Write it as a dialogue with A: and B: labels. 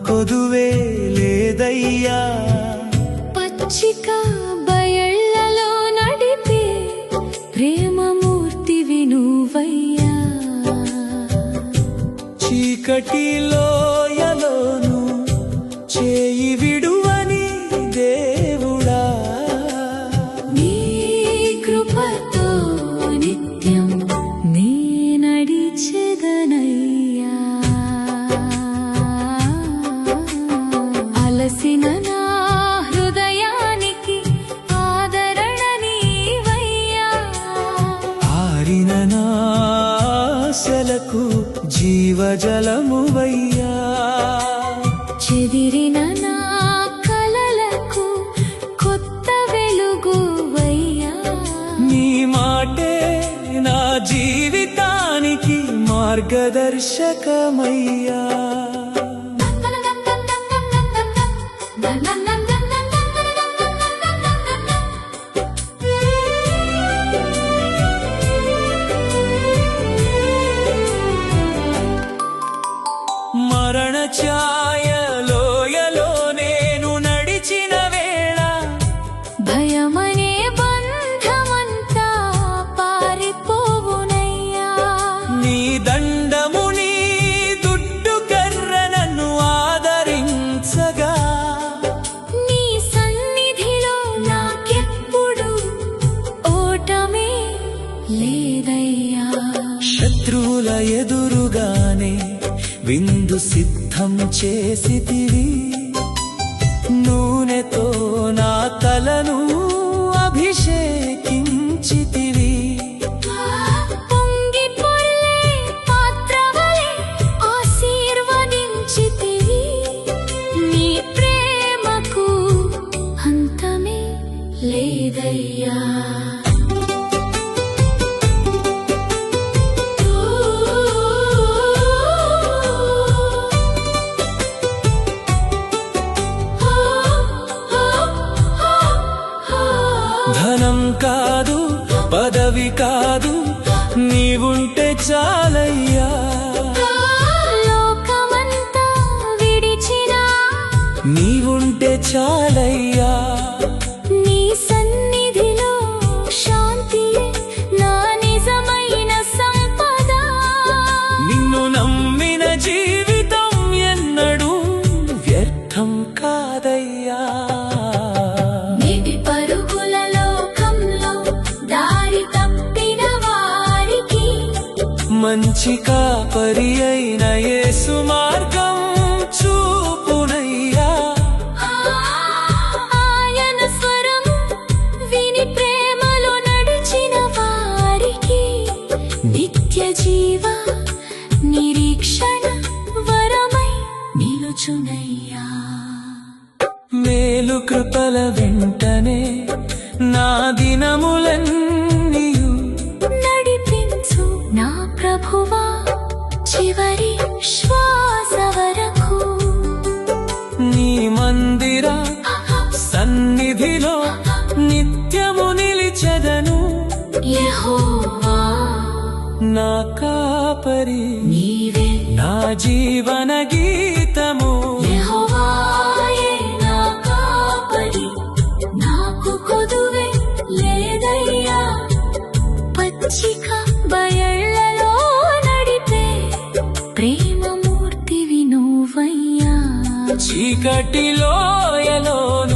A: కొదువే లేదయ్యా.
B: పచ్చిక బయళ్ళలో నడిపే ప్రేమమూర్తివి నువ్వయ్యా.
A: చీకటి లోయలోను చేయి విడువని దేవుడా.
B: నీ కృపతో నిత్యం నీ నడిచెదనయ్యా. అలసిన నా హృదయానికి ఆదరణ నీవయ్యా.
A: ఆరిన నా ఆశలకు జీవజలమువయ్యా.
B: చెదిరిన నా కలలకు కొత్త వెలుగువయ్యా.
A: నీ మాటే నా జీవితానికి మార్గదర్శకమయ్యా. మరణ ఛాయలోయలో నేను నడిచిన వేళ
B: భయమనే బంధమంతా పారిపోవునయ్యా.
A: నీ దండము నీ దుడ్డు కర్ర నన్ను ఆదరించగా.
B: నీ సన్నిధిలో నాకెప్పుడు ఓటమే లేదయ్యా.
A: శత్రువుల ఎదురుగానే విందు సిద్ధం చేసితివి. నూనెతో నా తలను అభిషేకించితివి.
B: పొంగి పొర్లే పాత్రవలె ఆశీర్వదించితివి. నీ ప్రేమకు అంతమే లేదయ్యా.
A: ధనం కాదు, పదవి కాదు, నీవుంటే చాలయ్యా.
B: లోకమంతా విడిచినా
A: నీవుంటే చాలయ్యా.
B: నీ సన్నిధిలో శాంతియే నా నిజమైన సంపద.
A: నిన్ను నమ్మిన జీవితం ఎన్నడూ వ్యర్థం కాదయ్యా.
B: నీటి పరుగుల లోకంలో దారి తప్పిన వారికి
A: మంచి కాపరి అయిన యేసు మార్గం చూపునయ్యా.
B: ఆయన స్వరం విని ప్రేమలో నడిచిన వారికి నిత్య జీవ నిరీక్షణ వరమై నిలుచునయ్యా.
A: మేలు కృపల వెంటనే నా దినములన్నీయు
B: నడిపించు నా ప్రభువా చివరి శ్వాస వరకు.
A: నీ మందిర సన్నిధిలో నిత్యము నిలిచెదను.
B: యెహోవా
A: నా కాపరి
B: నీవే,
A: నా జీవన గీతము.
B: యెహోవాయే నా కాపరి, నాకు కొదువే లేదయ్యా. పచ్చిక బయళ్ళలో నడిపే ప్రేమమూర్తివి నువ్వయ్యా.
A: చీకటి లోయలోను